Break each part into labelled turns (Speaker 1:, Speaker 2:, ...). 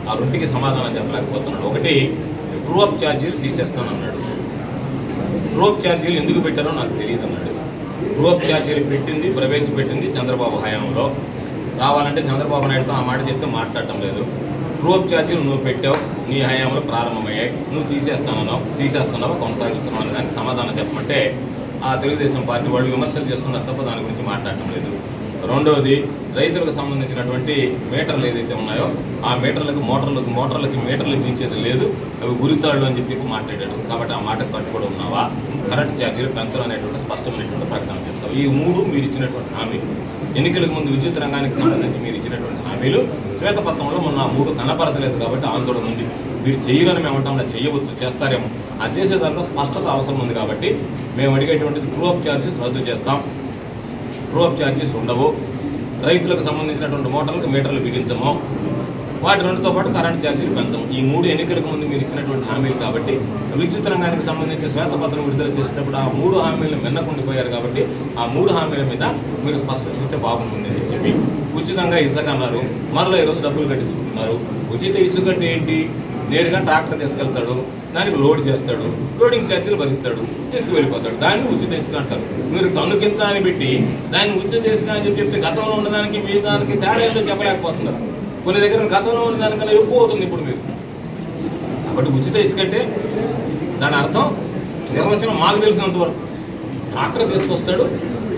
Speaker 1: ఆ రెండుకి సమాధానం చెప్పలేకపోతున్నాడు. ఒకటి ట్రూ అప్ ఛార్జీలు తీసేస్తానన్నాడు. ట్రూ అప్ ఛార్జీలు ఎందుకు పెట్టారో నాకు తెలియదు అన్నాడు. ట్రూ అప్ ఛార్జీలు ప్రవేశపెట్టింది చంద్రబాబు హయాంలో. రావాలంటే చంద్రబాబు నాయుడుతో ఆ మాట చెప్తే మాట్లాడటం లేదు. ట్రూ అప్ ఛార్జీలు నువ్వు పెట్టావు, నీ హయాంలో ప్రారంభమయ్యాయి, నువ్వు తీసేస్తున్నావు కొనసాగిస్తున్నావు అనే దానికి సమాధానం చెప్పమంటే ఆ తెలుగుదేశం పార్టీ వాళ్ళు విమర్శలు చేస్తున్నారు తప్ప దాని గురించి మాట్లాడటం లేదు. రెండవది, రైతులకు సంబంధించినటువంటి మీటర్లు ఏదైతే ఉన్నాయో ఆ మోటార్లకి మీటర్లు దించేది లేదు, అవి గురితాళ్ళు అని చెప్పి మాట్లాడాడు. కాబట్టి ఆ మాటకు కట్టుబడి ఉన్నావా? కరెంట్ ఛార్జీలు పెంచడం అనేటువంటి స్పష్టమైనటువంటి ప్రకటన చేస్తావు. ఈ మూడు మీరు ఇచ్చినటువంటి హామీలు, ఎన్నికలకు ముందు విద్యుత్ రంగానికి సంబంధించి మీరు ఇచ్చినటువంటి హామీలు శ్వేతపత్రంలో మొన్న ఆ మూడు కనపరచలేదు కాబట్టి ఆందోళన ఉంది. మీరు చెయ్యాలని మేము అంటాం, చేయవచ్చు, చేస్తారేమో. ఆ చేసేదాంట్లో స్పష్టత అవసరం ఉంది కాబట్టి మేము అడిగేటువంటిది ట్రూ అప్ ఛార్జెస్ రద్దు చేస్తాం, ట్రూ అప్ ఛార్జెస్ ఉండవు, రైతులకు సంబంధించినటువంటి మోటార్లకు మీటర్లు బిగించము, వాటి రెండుతో పాటు కరెంట్ ఛార్జీలు పెంచము. ఈ మూడు ఎన్నికలకు ముందు మీరు ఇచ్చినటువంటి హామీలు కాబట్టి విద్యుత్ రంగానికి సంబంధించి శ్వేతపత్రం విడుదల చేసేటప్పుడు ఆ మూడు హామీలు మిన్నకుండిపోయారు కాబట్టి ఆ మూడు హామీల మీద మీరు స్పష్టత ఇస్తే బాగుంటుంది అని చెప్పి ఉచితంగా ఇసుక అన్నారు. మరలా ఈరోజు డబ్బులు కట్టించుకుంటున్నారు. ఉచిత ఇసుక అంటే ఏంటి? నేరుగా ట్రాక్టర్ తీసుకెళ్తాడు, దానికి లోడ్ చేస్తాడు, లోడింగ్ ఛార్జీలు భరిస్తాడు, తీసుకువెళ్ళిపోతాడు. దాన్ని ఉచిత ఇసుక అంటారు. మీరు టన్ను కింద అని పెట్టి దాన్ని ఉచిత ఇసుక అని చెప్తే గతంలో ఉన్నదానికి మీ దానికి తేడా ఏంటో చెప్పలేకపోతున్నారు. కొన్ని దగ్గర గతంలో ఉన్న దానికన్నా ఎక్కువ అవుతుంది ఇప్పుడు మీరు. కాబట్టి ఉచిత ఇసుక అంటే దాని అర్థం నిర్వచనం మాకు తెలిసినంత వరకు ట్రాక్టర్ తీసుకొస్తాడు,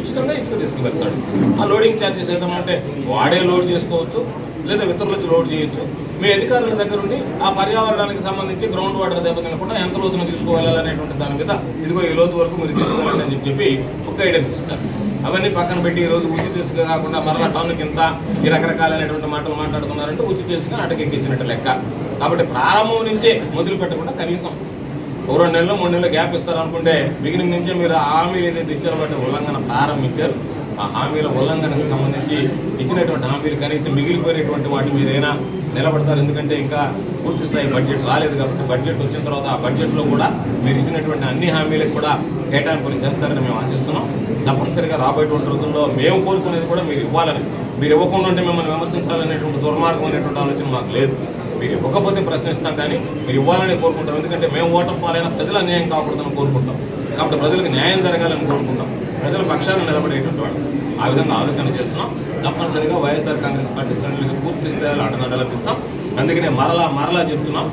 Speaker 1: ఉచితంగా ఇసుక తీసుకువెళ్తాడు. ఆ లోడింగ్ ఛార్జెస్ ఏదైనా వాడే లోడ్ చేసుకోవచ్చు, లేదా ఇతరులు వచ్చి లోడ్ చేయొచ్చు. మీ అధికారుల దగ్గర ఉండి ఆ పర్యావరణానికి సంబంధించి గ్రౌండ్ వాటర్ దెబ్బతినకుండా ఎంత లోతును తీసుకువెళ్ళాలనేటువంటి దాని మీద ఇదిగో ఈ లోతు వరకు మీరు తీసుకెళ్ళండి అని చెప్పి ఒక గైడెన్స్ ఇస్తారు. అవన్నీ పక్కన పెట్టి ఈరోజు ఉచిత ఇసుక కాకుండా మరలా టన్ను కింద ఈ రకరకాలైనటువంటి మాటలు మాట్లాడుతున్నారంటే ఉచిత ఇసుక అటకెక్కించినట్టు లెక్క. కాబట్టి ప్రారంభం నుంచే మొదలు పెట్టకుండా కనీసం 2 నెలలు 3 నెలలు గ్యాప్ ఇస్తారనుకుంటే బిగినింగ్ నుంచే మీరు హామీలు ఏదైతే ఇచ్చారో వాటి ఉల్లంఘన ప్రారంభించారు. ఆ హామీల ఉల్లంఘనకు సంబంధించి ఇచ్చినటువంటి హామీలు కనీసం మిగిలిపోయినటువంటి వాటి మీదైనా నిలబడతారు. ఎందుకంటే ఇంకా పూర్తి స్థాయి బడ్జెట్ రాలేదు కాబట్టి బడ్జెట్ వచ్చిన తర్వాత ఆ బడ్జెట్లో కూడా మీరు ఇచ్చినటువంటి అన్ని హామీలకు కూడా కేటాయింపులు చేస్తారని మేము ఆశిస్తున్నాం. తప్పనిసరిగా రాబోయేటువంటి రోజుల్లో మేము కోరుకునేది కూడా మీరు ఇవ్వాలని, మీరు ఇవ్వకుండా ఉంటే మిమ్మల్ని విమర్శించాలనేటువంటి దుర్మార్గం అనేటువంటి ఆలోచన మాకు లేదు. మీరు ఇవ్వకపోతే ప్రశ్నిస్తాం, కానీ మీరు ఇవ్వాలని కోరుకుంటాం. ఎందుకంటే మేము ఓటం పాలైన ప్రజల అన్యాయం కాకూడదని కోరుకుంటాం. కాబట్టి ప్రజలకు న్యాయం జరగాలని కోరుకుంటాం, ప్రజల పక్షాన్ని నిలబడేటువంటి వాళ్ళు. ఆ విధంగా ఆలోచన చేస్తున్నాం. తప్పనిసరిగా వైఎస్ఆర్ కాంగ్రెస్ పార్టీ శ్రేణులకి పూర్తి స్థాయిలో అండదండలు ఇస్తాం. అందుకనే మరలా చెప్తున్నాం,